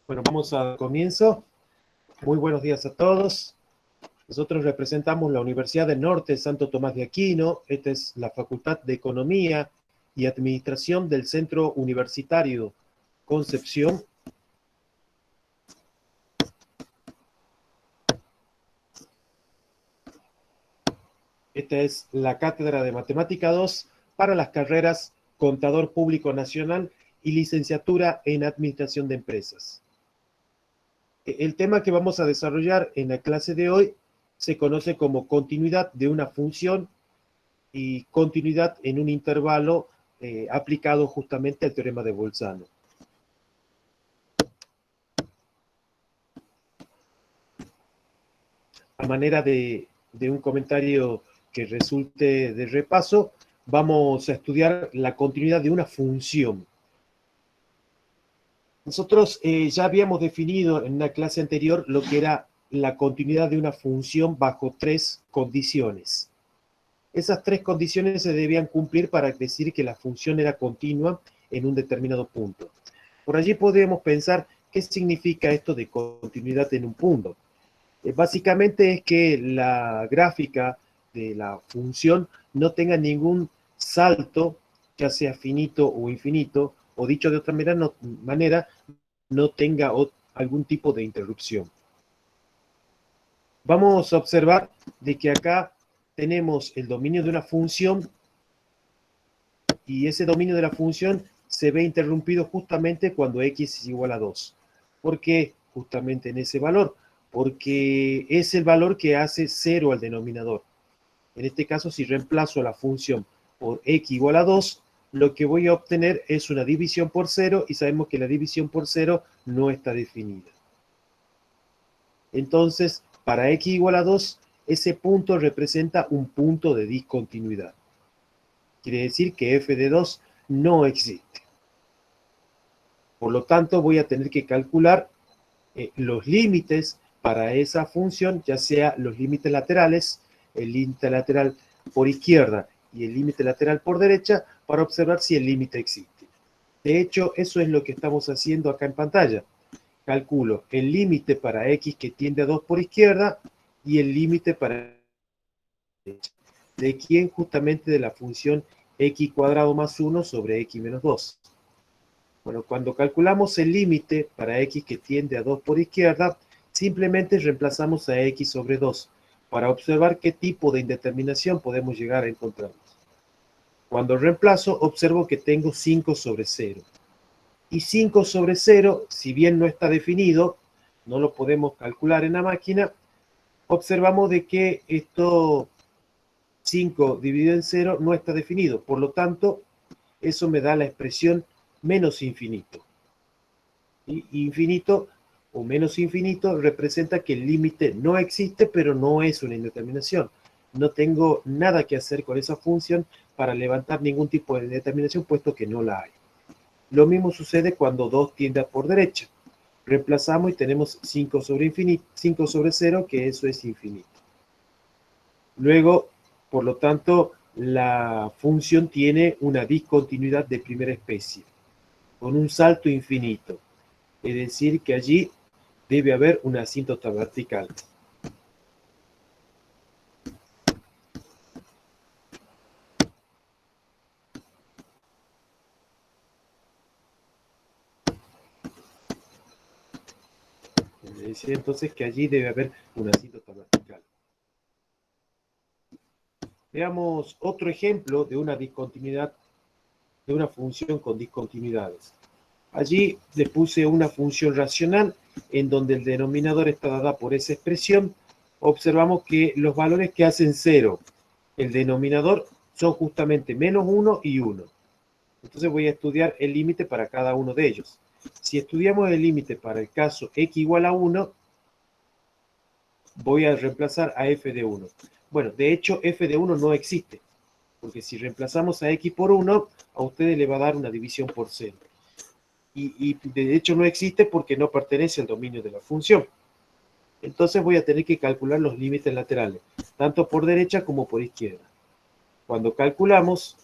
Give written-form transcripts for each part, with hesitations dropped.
Bueno, vamos al comienzo. Muy buenos días a todos. Nosotros representamos la Universidad del Norte Santo Tomás de Aquino. Esta es la Facultad de Economía y Administración del Centro Universitario Concepción. Esta es la Cátedra de Matemática 2 para las carreras Contador Público Nacional y Licenciatura en Administración de Empresas. El tema que vamos a desarrollar en la clase de hoy se conoce como continuidad de una función y continuidad en un intervalo aplicado justamente al teorema de Bolzano. A manera de un comentario que resulte de repaso, vamos a estudiar la continuidad de una función. Nosotros ya habíamos definido en una clase anterior lo que era la continuidad de una función bajo tres condiciones. Esas tres condiciones se debían cumplir para decir que la función era continua en un determinado punto. Por allí podemos pensar qué significa esto de continuidad en un punto. Básicamente es que la gráfica de la función no tenga ningún salto, ya sea finito o infinito, o dicho de otra manera, no tenga algún tipo de interrupción. Vamos a observar de que acá tenemos el dominio de una función y ese dominio de la función se ve interrumpido justamente cuando x es igual a 2. ¿Por qué justamente en ese valor? Porque es el valor que hace 0 al denominador. En este caso, si reemplazo la función por x igual a 2, lo que voy a obtener es una división por 0 y sabemos que la división por 0 no está definida. Entonces, para x igual a 2, ese punto representa un punto de discontinuidad. Quiere decir que f de 2 no existe. Por lo tanto, voy a tener que calcular los límites para esa función, ya sea los límites laterales, el límite lateral por izquierda y el límite lateral por derecha, para observar si el límite existe. De hecho, eso es lo que estamos haciendo acá en pantalla. Calculo el límite para x que tiende a 2 por izquierda y el límite para derecha. ¿De quién? Justamente de la función x cuadrado más 1 sobre x menos 2. Bueno, cuando calculamos el límite para x que tiende a 2 por izquierda, simplemente reemplazamos a x sobre 2 para observar qué tipo de indeterminación podemos llegar a encontrar. Cuando reemplazo, observo que tengo 5 sobre 0. Y 5 sobre 0, si bien no está definido, no lo podemos calcular en la máquina, observamos de que esto 5 dividido en 0 no está definido. Por lo tanto, eso me da la expresión menos infinito. Y infinito o menos infinito representa que el límite no existe, pero no es una indeterminación. No tengo nada que hacer con esa función para levantar ningún tipo de determinación, puesto que no la hay. Lo mismo sucede cuando 2 tiende a por derecha. Reemplazamos y tenemos 5 sobre 0, que eso es infinito. Luego, por lo tanto, la función tiene una discontinuidad de primera especie, con un salto infinito. Es decir, que allí debe haber una asíntota vertical. Es decir, entonces, que allí debe haber una asíntota vertical. Veamos otro ejemplo de una discontinuidad, de una función con discontinuidades. Allí le puse una función racional en donde el denominador está dada por esa expresión. Observamos que los valores que hacen 0, el denominador, son justamente menos 1 y 1. Entonces voy a estudiar el límite para cada uno de ellos. Si estudiamos el límite para el caso x igual a 1, voy a reemplazar a f de 1. Bueno, de hecho, f de 1 no existe, porque si reemplazamos a x por 1, a ustedes le va a dar una división por 0. Y de hecho no existe porque no pertenece al dominio de la función. Entonces voy a tener que calcular los límites laterales, tanto por derecha como por izquierda. Cuando calculamos,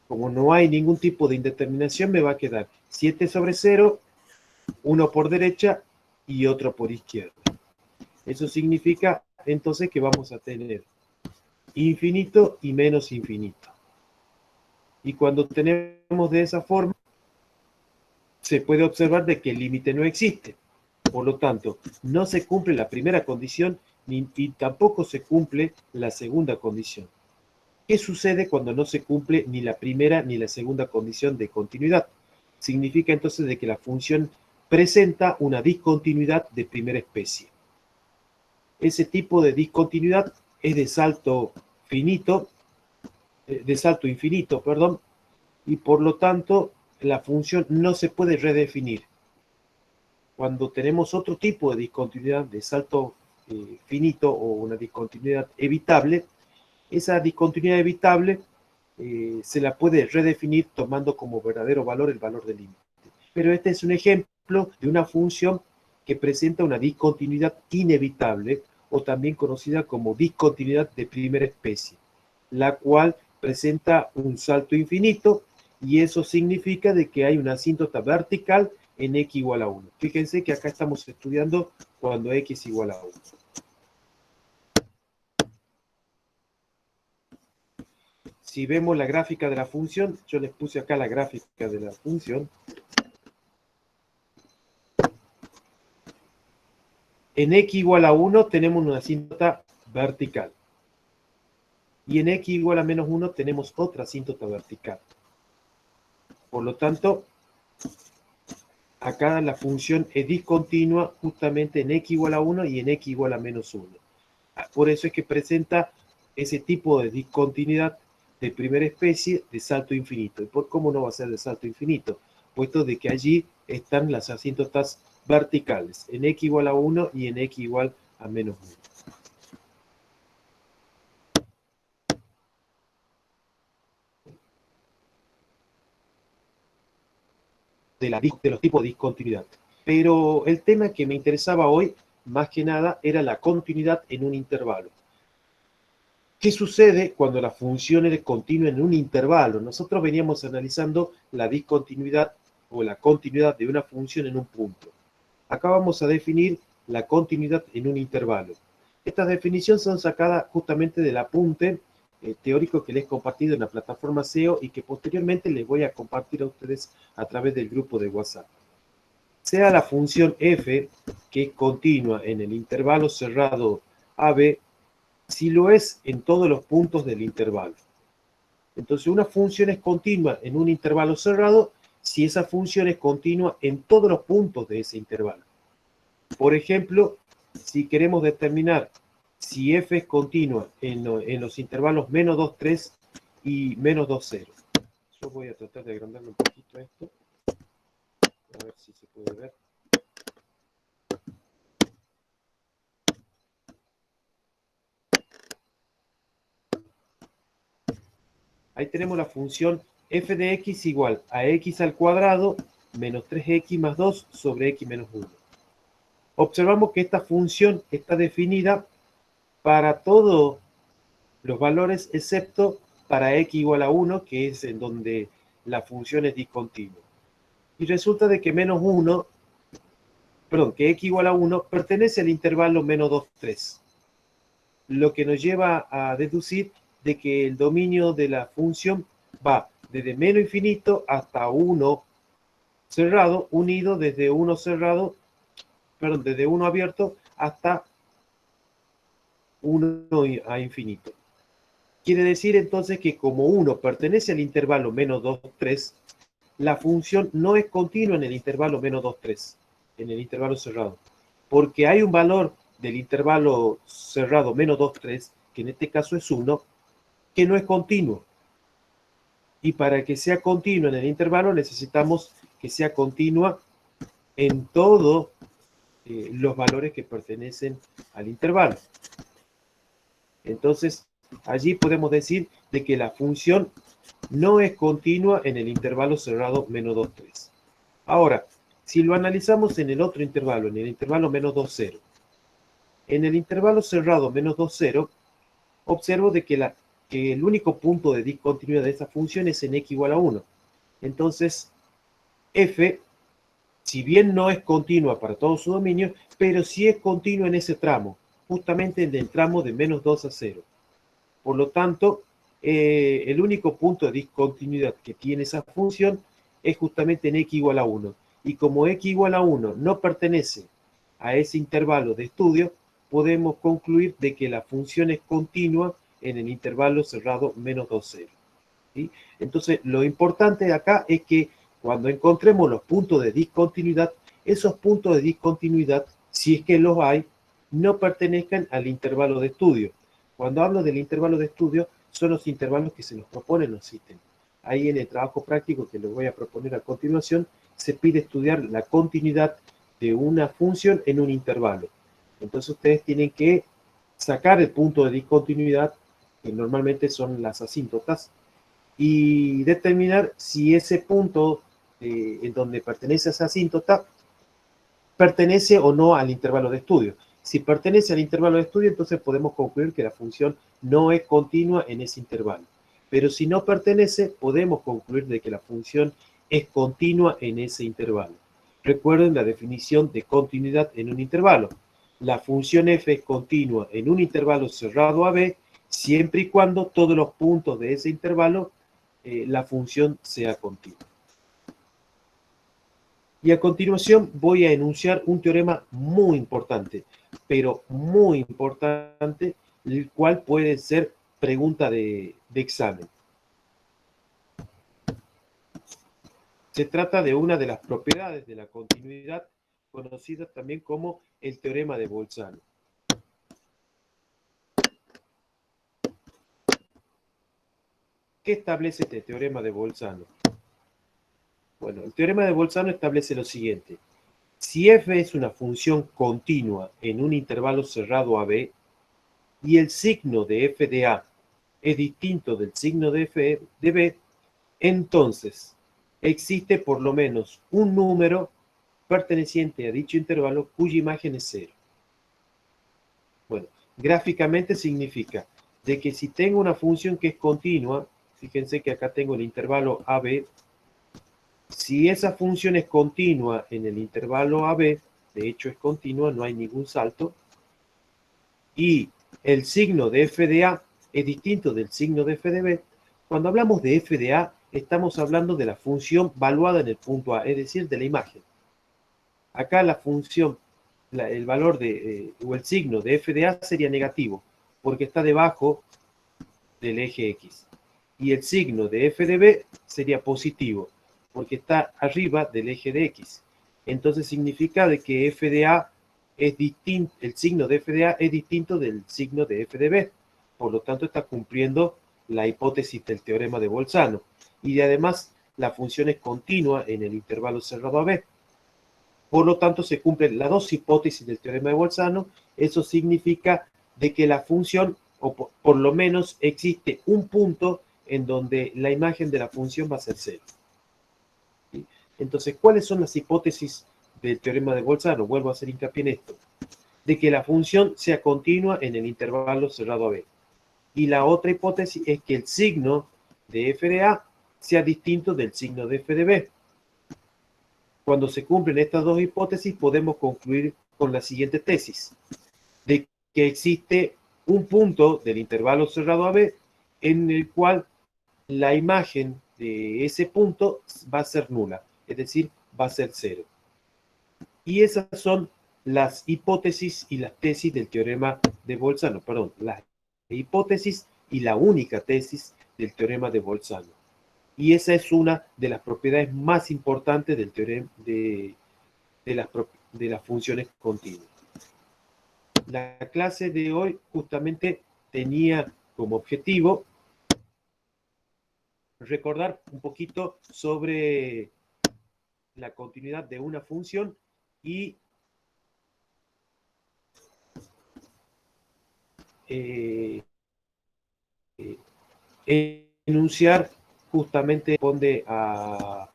como no hay ningún tipo de indeterminación, me va a quedar 7 sobre 0 uno por derecha y otro por izquierda. Eso significa entonces que vamos a tener infinito y menos infinito. Y cuando tenemos de esa forma, se puede observar de que el límite no existe. Por lo tanto, no se cumple la primera condición y tampoco se cumple la segunda condición. ¿Qué sucede cuando no se cumple ni la primera ni la segunda condición de continuidad? Significa entonces de que la función presenta una discontinuidad de primera especie. Ese tipo de discontinuidad es de salto infinito, perdón, y por lo tanto la función no se puede redefinir. Cuando tenemos otro tipo de discontinuidad de salto finito o una discontinuidad evitable, esa discontinuidad evitable se la puede redefinir tomando como verdadero valor el valor del límite. Pero este es un ejemplo de una función que presenta una discontinuidad inevitable o también conocida como discontinuidad de primera especie, la cual presenta un salto infinito y eso significa de que hay una asíntota vertical en x igual a 1. Fíjense que acá estamos estudiando cuando x igual a 1. Si vemos la gráfica de la función, yo les puse acá la gráfica de la función. En x igual a 1 tenemos una asíntota vertical. Y en x igual a menos 1 tenemos otra asíntota vertical. Por lo tanto, acá la función es discontinua justamente en x igual a 1 y en x igual a menos 1. Por eso es que presenta ese tipo de discontinuidad de primera especie de salto infinito. ¿Y por cómo no va a ser de salto infinito? Puesto de que allí están las asíntotas verticales, en x igual a 1 y en x igual a menos 1. De los tipos de discontinuidad. Pero el tema que me interesaba hoy, más que nada, era la continuidad en un intervalo. ¿Qué sucede cuando la función es continua en un intervalo? Nosotros veníamos analizando la discontinuidad o la continuidad de una función en un punto. Acá vamos a definir la continuidad en un intervalo. Estas definiciones son sacadas justamente del apunte teórico que les he compartido en la plataforma SEO y que posteriormente les voy a compartir a ustedes a través del grupo de WhatsApp. Sea la función f, que es continua en el intervalo cerrado AB, si lo es en todos los puntos del intervalo. Entonces, una función es continua en un intervalo cerrado si esa función es continua en todos los puntos de ese intervalo. Por ejemplo, si queremos determinar si f es continua en los intervalos menos 2, 3 y menos 2, 0. Yo voy a tratar de agrandarle un poquito esto. A ver si se puede ver. Ahí tenemos la función f de x igual a x al cuadrado menos 3x más 2 sobre x menos 1. Observamos que esta función está definida para todos los valores excepto para x igual a 1, que es en donde la función es discontinua. Y resulta de que que x igual a 1 pertenece al intervalo menos 2, 3. Lo que nos lleva a deducir de que el dominio de la función va desde menos infinito hasta 1 cerrado, unido desde 1 cerrado, desde 1 abierto hasta 1 a infinito. Quiere decir entonces que como 1 pertenece al intervalo menos 2, 3, la función no es continua en el intervalo menos 2, 3, en el intervalo cerrado, porque hay un valor del intervalo cerrado menos 2, 3, que en este caso es 1, que no es continuo. Y para que sea continua en el intervalo necesitamos que sea continua en todos los valores que pertenecen al intervalo. Entonces, allí podemos decir de que la función no es continua en el intervalo cerrado menos 2, 3. Ahora, si lo analizamos en el otro intervalo, en el intervalo menos 2, 0, en el intervalo cerrado menos 2, 0, observo de que el único punto de discontinuidad de esta función es en x igual a 1. Entonces, f si bien no es continua para todo su dominio, pero sí es continua en ese tramo, justamente en el tramo de menos 2 a 0. Por lo tanto, el único punto de discontinuidad que tiene esa función es justamente en x igual a 1. Y como x igual a 1 no pertenece a ese intervalo de estudio, podemos concluir de que la función es continua en el intervalo cerrado menos 2, 0. ¿Sí? Entonces, lo importante de acá es que cuando encontremos los puntos de discontinuidad, esos puntos de discontinuidad, si es que los hay, no pertenezcan al intervalo de estudio. Cuando hablo del intervalo de estudio, son los intervalos que se nos proponen los sistemas. Ahí en el trabajo práctico que les voy a proponer a continuación, se pide estudiar la continuidad de una función en un intervalo. Entonces ustedes tienen que sacar el punto de discontinuidad, que normalmente son las asíntotas, y determinar si ese punto en donde pertenece a esa asíntota pertenece o no al intervalo de estudio. Si pertenece al intervalo de estudio, entonces podemos concluir que la función no es continua en ese intervalo. Pero si no pertenece, podemos concluir de que la función es continua en ese intervalo. Recuerden la definición de continuidad en un intervalo. La función f es continua en un intervalo cerrado a b, siempre y cuando todos los puntos de ese intervalo la función sea continua. Y a continuación voy a enunciar un teorema muy importante, pero muy importante, el cual puede ser pregunta de examen. Se trata de una de las propiedades de la continuidad, conocida también como el teorema de Bolzano. ¿Qué establece este teorema de Bolzano? Bueno, el teorema de Bolzano establece lo siguiente. Si f es una función continua en un intervalo cerrado a b, y el signo de f de a es distinto del signo de f de b, entonces existe por lo menos un número perteneciente a dicho intervalo cuya imagen es 0. Bueno, gráficamente significa de que si tengo una función que es continua, fíjense que acá tengo el intervalo AB, si esa función es continua en el intervalo AB, de hecho es continua, no hay ningún salto, y el signo de f de a es distinto del signo de f de b, cuando hablamos de f de a, estamos hablando de la función valuada en el punto a, es decir, de la imagen. Acá la función, el valor o el signo de f de a sería negativo, porque está debajo del eje x. Y el signo de f de b sería positivo, porque está arriba del eje de x. Entonces significa de que f de a es distinto, el signo de f de a es distinto del signo de f de b. Por lo tanto, está cumpliendo la hipótesis del teorema de Bolzano. Y además, la función es continua en el intervalo cerrado a b. Por lo tanto, se cumplen las dos hipótesis del teorema de Bolzano. Eso significa de que la función, o por lo menos existe un punto en donde la imagen de la función va a ser 0. ¿Sí? Entonces, ¿cuáles son las hipótesis del teorema de Bolzano? Vuelvo a hacer hincapié en esto. De que la función sea continua en el intervalo cerrado a b. Y la otra hipótesis es que el signo de f de a sea distinto del signo de f de b. Cuando se cumplen estas dos hipótesis, podemos concluir con la siguiente tesis, de que existe un punto del intervalo cerrado a b en el cual la imagen de ese punto va a ser nula, es decir, va a ser 0. Y esas son las hipótesis y las tesis del teorema de Bolzano, perdón, las hipótesis y la única tesis del teorema de Bolzano. Y esa es una de las propiedades más importantes del teorema de las funciones continuas. La clase de hoy justamente tenía como objetivo recordar un poquito sobre la continuidad de una función y enunciar justamente responde a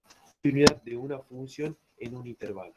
la continuidad de una función en un intervalo.